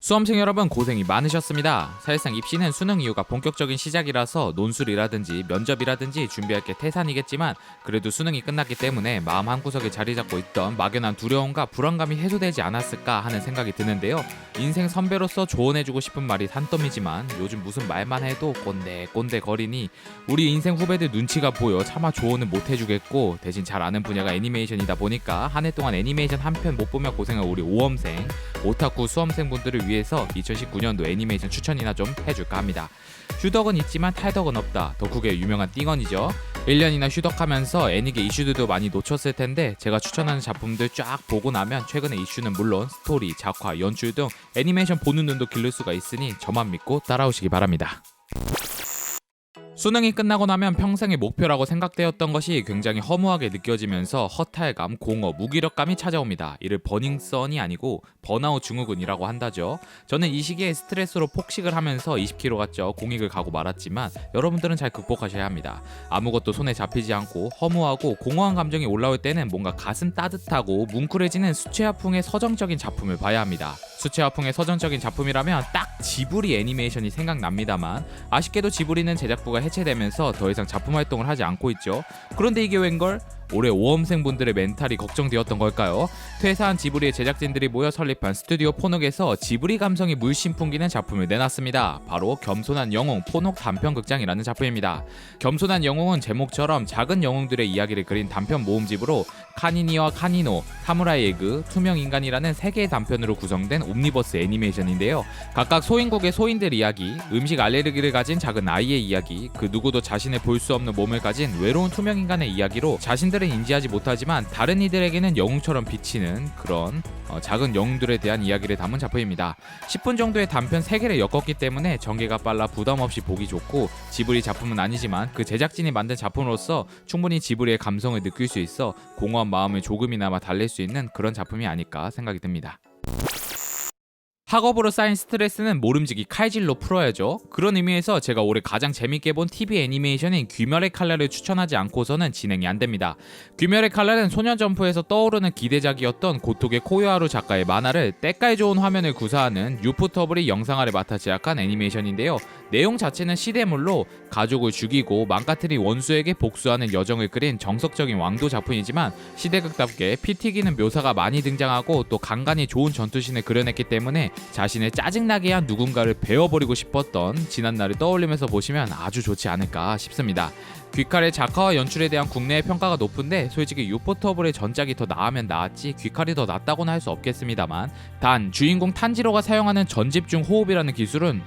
수험생 여러분 고생이 많으셨습니다. 사실상 입시는 수능 이후가 본격적인 시작이라서 논술이라든지 면접이라든지 준비할 게 태산이겠지만 그래도 수능이 끝났기 때문에 마음 한구석에 자리 잡고 있던 막연한 두려움과 불안감이 해소되지 않았을까 하는 생각이 드는데요. 인생 선배로서 조언해주고 싶은 말이 산더미지만 요즘 무슨 말만 해도 꼰대 거리니 우리 인생 후배들 눈치가 보여 차마 조언은 못 해주겠고 대신 잘 아는 분야가 애니메이션이다 보니까 한 해 동안 애니메이션 한 편 못 보며 고생한 우리 오험생, 오타쿠 수험생분들을 위해서 2019년도 애니메이션 추천이나 좀 해줄까 합니다. 휴덕은 있지만 탈덕은 없다. 덕후계 유명한 띵언이죠. 1년이나 휴덕하면서 애니계 이슈들도 많이 놓쳤을 텐데 제가 추천하는 작품들 쫙 보고 나면 최근의 이슈는 물론 스토리, 작화, 연출 등 애니메이션 보는 눈도 기를 수가 있으니 저만 믿고 따라오시기 바랍니다. 수능이 끝나고 나면 평생의 목표라고 생각되었던 것이 굉장히 허무하게 느껴지면서 허탈감, 공허, 무기력감이 찾아옵니다. 이를 버닝썬이 아니고 번아웃 증후군이라고 한다죠. 저는 이 시기에 스트레스로 폭식을 하면서 20kg가 쪄 공익을 가고 말았지만 여러분들은 잘 극복하셔야 합니다. 아무것도 손에 잡히지 않고 허무하고 공허한 감정이 올라올 때는 뭔가 가슴 따뜻하고 뭉클해지는 수채화풍의 서정적인 작품을 봐야 합니다. 수채화풍의 서정적인 작품이라면 딱 지브리 애니메이션이 생각납니다만 아쉽게도 지브리는 제작부가 해체되면서 더 이상 작품 활동을 하지 않고 있죠. 그런데 이게 웬걸? 올해 오험생분들의 멘탈이 걱정되었던 걸까요? 퇴사한 지브리의 제작진들이 모여 설립한 스튜디오 포녹에서 지브리 감성이 물씬 풍기는 작품을 내놨습니다. 바로 겸손한 영웅 포녹 단편극장이라는 작품입니다. 겸손한 영웅은 제목처럼 작은 영웅들의 이야기를 그린 단편 모음집으로 카니니와 카니노, 사무라이 에그, 투명인간이라는 3개의 단편으로 구성된 옴니버스 애니메이션인데요. 각각 소인국의 소인들 이야기, 음식 알레르기를 가진 작은 아이의 이야기, 그 누구도 자신을 볼 수 없는 몸을 가진 외로운 투명인간의 이야기로 자신들은 인지하지 못하지만 다른 이들에게는 영웅처럼 비치는 그런 작은 영웅들에 대한 이야기를 담은 작품입니다. 10분 정도의 단편 3개를 엮었기 때문에 전개가 빨라 부담없이 보기 좋고 지브리 작품은 아니지만 그 제작진이 만든 작품으로서 충분히 지브리의 감성을 느낄 수 있어 공허한 마음을 조금이나마 달랠 수 있는 그런 작품이 아닐까 생각이 듭니다. 학업으로 쌓인 스트레스는 모름지기 칼질로 풀어야죠. 그런 의미에서 제가 올해 가장 재밌게 본 TV 애니메이션인 귀멸의 칼날을 추천하지 않고서는 진행이 안됩니다. 귀멸의 칼날은 소년점프에서 떠오르는 기대작이었던 고토게 코요하루 작가의 만화를 때깔 좋은 화면을 구사하는 유프터블이 영상화를 맡아 제작한 애니메이션인데요. 내용 자체는 시대물로 가족을 죽이고 망가뜨린 원수에게 복수하는 여정을 그린 정석적인 왕도 작품이지만 시대극답게 피 튀기는 묘사가 많이 등장하고 또 간간히 좋은 전투신을 그려냈기 때문에 자신을 짜증나게 한 누군가를 베어버리고 싶었던 지난날을 떠올리면서 보시면 아주 좋지 않을까 싶습니다. 귀칼의 작화와 연출에 대한 국내의 평가가 높은데 솔직히 유포터블의 전작이 더 나으면 나았지 귀칼이 더 낫다고는 할 수 없겠습니다만 단 주인공 탄지로가 사용하는 전집중 호흡이라는 기술은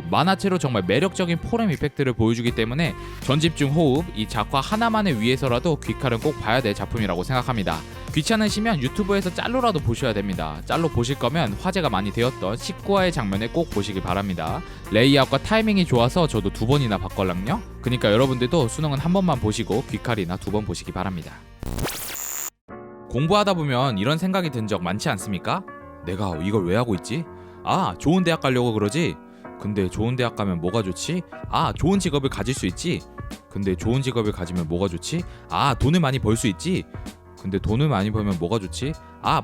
만화체로 정말 매력적인 포렘 이펙트를 보여주기 때문에 전집중 호흡 이 작화 하나만을 위해서라도 귀칼은 꼭 봐야 될 작품이라고 생각합니다. 귀찮으시면 유튜브에서 짤로라도 보셔야 됩니다. 짤로 보실 거면 화제가 많이 되었던 19화의 장면을 꼭 보시길 바랍니다. 레이아웃과 타이밍이 좋아서 저도 2번이나 봤걸랑요. 그러니까 여러분들도 수능은 한 번만 보시고 귀칼이나 2번 보시기 바랍니다. 공부하다 보면 이런 생각이 든 적 많지 않습니까? 내가 이걸 왜 하고 있지? 좋은 대학 가려고 그러지? 근데 좋은 대학 가면 뭐가 좋지? 좋은 직업을 가질 수 있지? 근데 좋은 직업을 가지면 뭐가 좋지? 돈을 많이 벌 수 있지? 근데 돈을 많이 벌면 뭐가 좋지?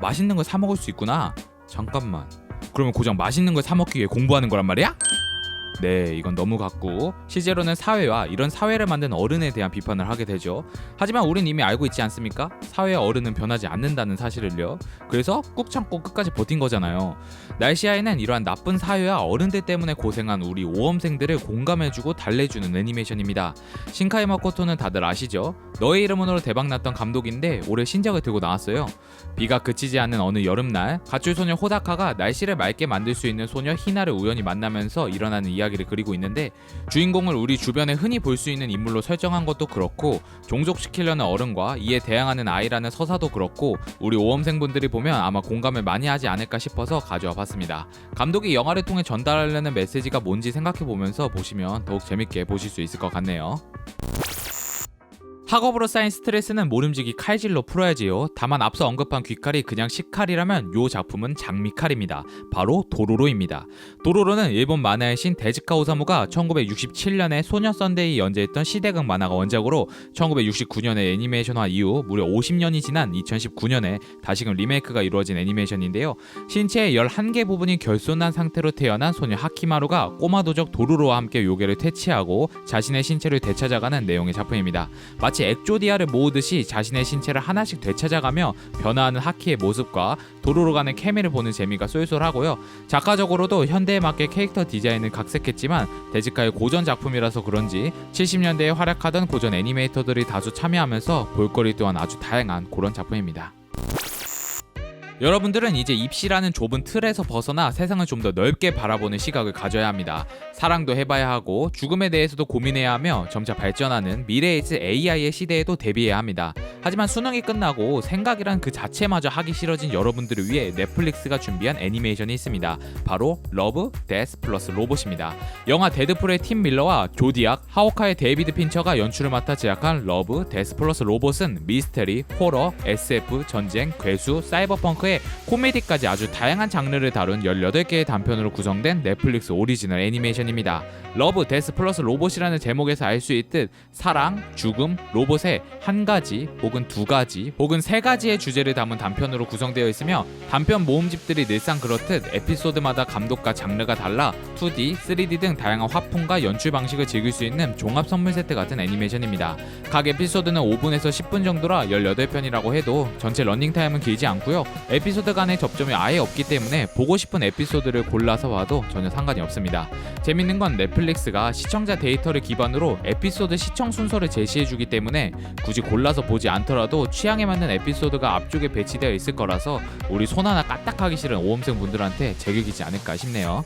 맛있는 걸 사 먹을 수 있구나. 잠깐만. 그러면 고작 맛있는 걸 사 먹기 위해 공부하는 거란 말이야? 네, 이건 너무 같고 실제로는 사회와 이런 사회를 만든 어른에 대한 비판을 하게 되죠. 하지만 우린 이미 알고 있지 않습니까? 사회의 어른은 변하지 않는다는 사실을요. 그래서 꾹 참고 끝까지 버틴 거잖아요. 날씨아이는 이러한 나쁜 사회와 어른들 때문에 고생한 우리 오험생들을 공감해주고 달래주는 애니메이션입니다. 신카이 마코토는 다들 아시죠? 너의 이름으로 대박났던 감독인데 올해 신작을 들고 나왔어요. 비가 그치지 않는 어느 여름날 가출소녀 호다카가 날씨를 맑게 만들 수 있는 소녀 히나를 우연히 만나면서 일어나는 이야기를 그리고 있는데 주인공을 우리 주변에 흔히 볼 수 있는 인물로 설정한 것도 그렇고 종족시키려는 어른과 이에 대항하는 아이라는 서사도 그렇고 우리 오험생분들이 보면 아마 공감을 많이 하지 않을까 싶어서 가져와 봤습니다. 감독이 영화를 통해 전달하려는 메시지가 뭔지 생각해보면서 보시면 더욱 재밌게 보실 수 있을 것 같네요. 학업으로 쌓인 스트레스는 모름지기 칼질로 풀어야지요. 다만 앞서 언급한 귀칼이 그냥 식칼이라면 요 작품은 장미칼입니다. 바로 도로로입니다. 도로로는 일본 만화의 신 데즈카 오사무가 1967년에 소녀 선데이 연재했던 시대극 만화가 원작으로 1969년에 애니메이션화 이후 무려 50년이 지난 2019년에 다시금 리메이크가 이루어진 애니메이션인데요. 신체의 11개 부분이 결손난 상태로 태어난 소녀 하키마루가 꼬마 도적 도로로와 함께 요괴를 퇴치하고 자신의 신체를 되찾아가는 내용의 작품입니다. 마치 엑조디아를 모으듯이 자신의 신체를 하나씩 되찾아가며 변화하는 하키의 모습과 도로로 간의 케미를 보는 재미가 쏠쏠하고요. 작가적으로도 현대에 맞게 캐릭터 디자인을 각색했지만 데즈카의 고전 작품이라서 그런지 70년대에 활약하던 고전 애니메이터들이 다수 참여하면서 볼거리 또한 아주 다양한 그런 작품입니다. 여러분들은 이제 입시라는 좁은 틀에서 벗어나 세상을 좀 더 넓게 바라보는 시각을 가져야 합니다. 사랑도 해봐야 하고 죽음에 대해서도 고민해야 하며 점차 발전하는 미래에 있을 AI의 시대에도 대비해야 합니다. 하지만 수능이 끝나고 생각이란 그 자체마저 하기 싫어진 여러분들을 위해 넷플릭스가 준비한 애니메이션이 있습니다. 바로 러브, 데스 플러스 로봇입니다. 영화 데드풀의 팀 밀러와 조디악, 하오카의 데이비드 핀처가 연출을 맡아 제작한 러브, 데스 플러스 로봇은 미스테리, 호러, SF, 전쟁, 괴수, 사이버펑크의 코미디까지 아주 다양한 장르를 다룬 18개의 단편으로 구성된 넷플릭스 오리지널 애니메이션입니다. 러브, 데스 플러스 로봇이라는 제목에서 알 수 있듯 사랑, 죽음, 로봇의 한 가지 혹은 두 가지 혹은 세 가지의 주제를 담은 단편으로 구성되어 있으며 단편 모음집들이 늘상 그렇듯 에피소드마다 감독과 장르가 달라 2D, 3D 등 다양한 화풍과 연출 방식을 즐길 수 있는 종합 선물 세트 같은 애니메이션입니다. 각 에피소드는 5분에서 10분 정도라 18편이라고 해도 전체 러닝타임은 길지 않고요. 에피소드 간의 접점이 아예 없기 때문에 보고 싶은 에피소드를 골라서 봐도 전혀 상관이 없습니다. 재밌는 건 넷플릭스가 시청자 데이터를 기반으로 에피소드 시청 순서를 제시해주기 때문에 굳이 골라서 보지 않더라도 취향에 맞는 에피소드가 앞쪽에 배치되어 있을 거라서 우리 손 하나 까딱하기 싫은 오험생 분들한테 제격이지 않을까 싶네요.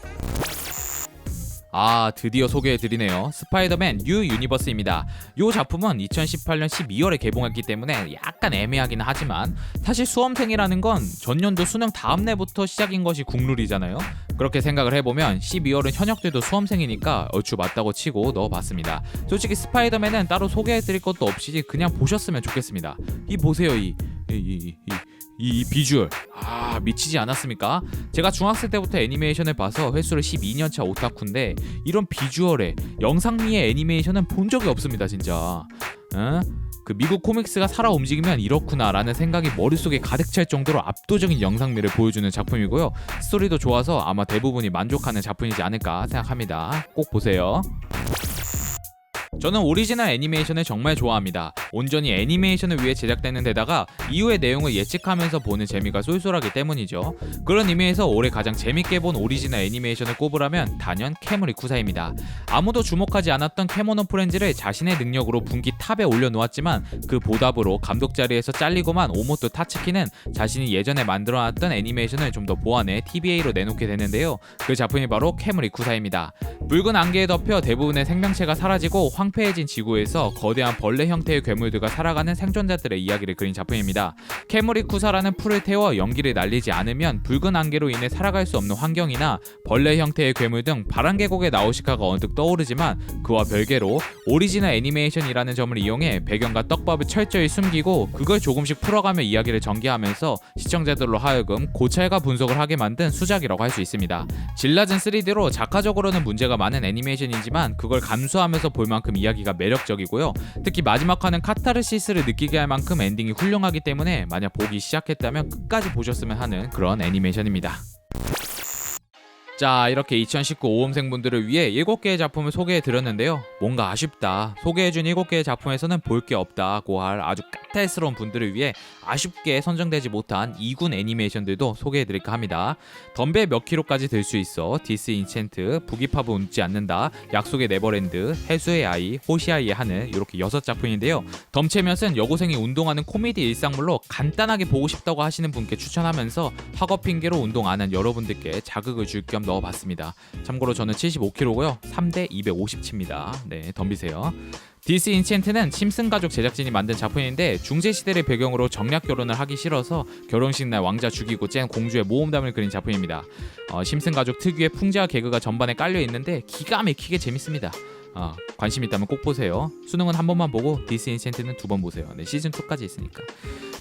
드디어 소개해드리네요. 스파이더맨 뉴 유니버스입니다. 이 작품은 2018년 12월에 개봉했기 때문에 약간 애매하긴 하지만 사실 수험생이라는 건 전년도 수능 다음 해부터 시작인 것이 국룰이잖아요. 그렇게 생각을 해보면 12월은 현역들도 수험생이니까 얼추 맞다고 치고 넣어봤습니다. 솔직히 스파이더맨은 따로 소개해드릴 것도 없이 그냥 보셨으면 좋겠습니다. 이 보세요, 이 비주얼 미치지 않았습니까? 제가 중학생 때부터 애니메이션을 봐서 횟수로 12년차 오타쿠인데 이런 비주얼의 영상미의 애니메이션은 본 적이 없습니다 진짜. 그 미국 코믹스가 살아 움직이면 이렇구나 라는 생각이 머릿속에 가득 찰 정도로 압도적인 영상미를 보여주는 작품이고요. 스토리도 좋아서 아마 대부분이 만족하는 작품이지 않을까 생각합니다. 꼭 보세요. 저는 오리지널 애니메이션을 정말 좋아합니다. 온전히 애니메이션을 위해 제작되는 데다가 이후의 내용을 예측하면서 보는 재미가 쏠쏠하기 때문이죠. 그런 의미에서 올해 가장 재밌게 본 오리지널 애니메이션을 꼽으라면 단연 캐무리 쿠사입니다. 아무도 주목하지 않았던 캐모노 프렌즈를 자신의 능력으로 분기 탑에 올려놓았지만 그 보답으로 감독 자리에서 잘리고만 오모토 타츠키는 자신이 예전에 만들어놨던 애니메이션을 좀 더 보완해 TVA로 내놓게 되는데요. 그 작품이 바로 캐무리 쿠사입니다. 붉은 안개에 덮여 대부분의 생명체가 사라지고 황폐해진 지구에서 거대한 벌레 형태의 괴물들과 살아가는 생존자들의 이야기를 그린 작품입니다. 캐무리 쿠사라는 풀을 태워 연기를 날리지 않으면 붉은 안개로 인해 살아갈 수 없는 환경이나 벌레 형태의 괴물 등 바람계곡의 나우시카가 언뜻 떠오르지만 그와 별개로 오리지널 애니메이션이라는 점을 이용해 배경과 떡밥을 철저히 숨기고 그걸 조금씩 풀어가며 이야기를 전개하면서 시청자들로 하여금 고찰과 분석을 하게 만든 수작이라고 할 수 있습니다. 질 낮은 3D로 작화적으로는 문제가 많은 애니메이션이지만 그걸 감수하면서 볼 만큼 이야기가 매력적이고요. 특히 마지막 화는 카타르시스를 느끼게 할 만큼 엔딩이 훌륭하기 때문에 만약 보기 시작했다면 끝까지 보셨으면 하는 그런 애니메이션입니다. 자, 이렇게 2019 오험생분들을 위해 7개의 작품을 소개해드렸는데요. 뭔가 아쉽다, 소개해준 7개의 작품에서는 볼 게 없다고 할 아주 까탈스러운 분들을 위해 아쉽게 선정되지 못한 2군 애니메이션들도 소개해드릴까 합니다. 덤벨 몇 킬로까지 들 수 있어, 디스 인챈트, 부기팝은 웃지 않는다, 약속의 네버랜드, 해수의 아이, 호시아이의 하늘, 이렇게 6작품인데요. 덤체몇은 여고생이 운동하는 코미디 일상물로 간단하게 보고 싶다고 하시는 분께 추천하면서 학업 핑계로 운동 안 한 여러분들께 자극을 줄 겸 넣어봤습니다. 참고로 저는 75kg고요 3대 250치입니다. 네, 덤비세요. 디스 인챈트는 심슨 가족 제작진이 만든 작품인데 중세시대를 배경으로 정략 결혼을 하기 싫어서 결혼식 날 왕자 죽이고 짠 공주의 모험담을 그린 작품입니다. 심슨 가족 특유의 풍자와 개그가 전반에 깔려 있는데 기가 막히게 재밌습니다. 관심 있다면 꼭 보세요. 수능은 한 번만 보고 디스인센트는 2번 보세요. 네, 시즌 2까지 있으니까.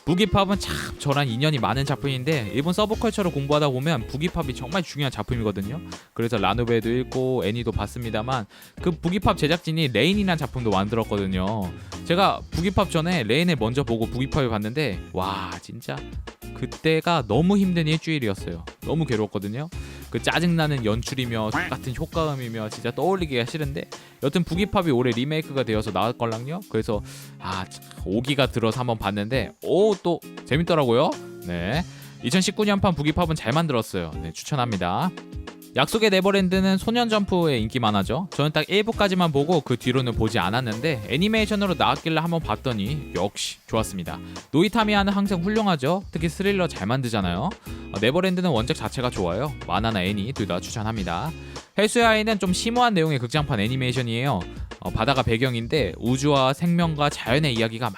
부기팝은 참 저랑 인연이 많은 작품인데 일본 서브컬처를 공부하다 보면 부기팝이 정말 중요한 작품이거든요. 그래서 라노베도 읽고 애니도 봤습니다만 그 부기팝 제작진이 레인이라는 작품도 만들었거든요. 제가 부기팝 전에 레인을 먼저 보고 부기팝을 봤는데 와 진짜 그때가 너무 힘든 일주일이었어요. 너무 괴로웠거든요. 그 짜증나는 연출이며 같은 효과음이며 진짜 떠올리기가 싫은데 여튼 부기팝이 올해 리메이크가 되어서 나왔걸랑요. 그래서 5기가 들어서 한번 봤는데 또 재밌더라고요. 네, 2019년판 부기팝은 잘 만들었어요. 네, 추천합니다. 약속의 네버랜드는 소년점프의 인기 많아죠. 저는 딱 1부까지만 보고 그 뒤로는 보지 않았는데 애니메이션으로 나왔길래 한번 봤더니 역시 좋았습니다. 노이타미야는 항상 훌륭하죠. 특히 스릴러 잘 만들잖아요. 네버랜드는 원작 자체가 좋아요. 만화나 애니 둘 다 추천합니다. 헬스의 아이는 좀 심오한 내용의 극장판 애니메이션이에요. 바다가 배경인데 우주와 생명과 자연의 이야기가 막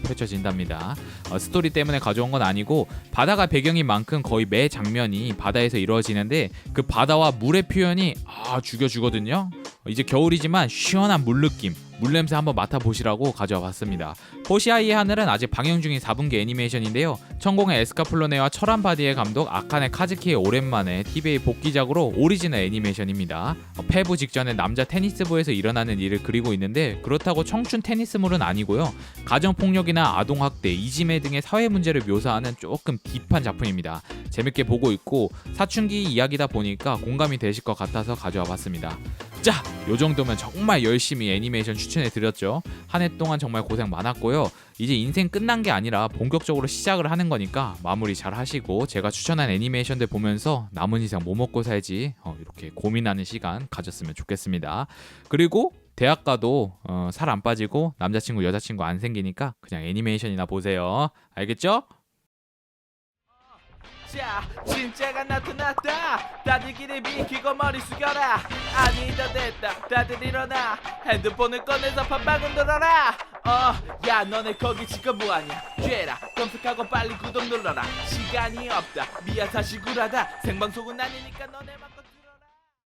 펼쳐진답니다. 스토리 때문에 가져온 건 아니고 바다가 배경인 만큼 거의 매 장면이 바다에서 이루어지는데 그 바다와 물의 표현이 죽여주거든요. 이제 겨울이지만 시원한 물 느낌, 물냄새 한번 맡아보시라고 가져와 봤습니다. 포시아이의 하늘은 아직 방영 중인 4분기 애니메이션인데요. 천공의 에스카플로네와 철한 바디의 감독 아카네 카즈키의 오랜만에 TV에 복귀작으로 오리지널 애니메이션입니다. 패부 직전에 남자 테니스부에서 일어나는 일을 그리고 있는데 그렇다고 청춘 테니스물은 아니고요. 가정폭력이나 아동학대, 이지매 등의 사회 문제를 묘사하는 조금 딥한 작품입니다. 재밌게 보고 있고 사춘기 이야기다 보니까 공감이 되실 것 같아서 가져와 봤습니다. 자, 요 정도면 정말 열심히 애니메이션 추천해 드렸죠. 한 해 동안 정말 고생 많았고요. 이제 인생 끝난 게 아니라 본격적으로 시작을 하는 거니까 마무리 잘 하시고 제가 추천한 애니메이션들 보면서 남은 인생 뭐 먹고 살지 이렇게 고민하는 시간 가졌으면 좋겠습니다. 그리고 대학 가도 살 안 빠지고 남자친구 여자친구 안 생기니까 그냥 애니메이션이나 보세요. 알겠죠? 자, 진짜가 나타났다. 다들 길을 비키고 머리 숙여라. 아니다 됐다. 다들 일어나. 핸드폰을 꺼내서 판방은 돌아라. 야 너네 거기 지금 뭐하냐. 죄라 검색하고 빨리 구독 눌러라. 시간이 없다. 미안 사실 굴하다. 생방송은 아니니까 너네만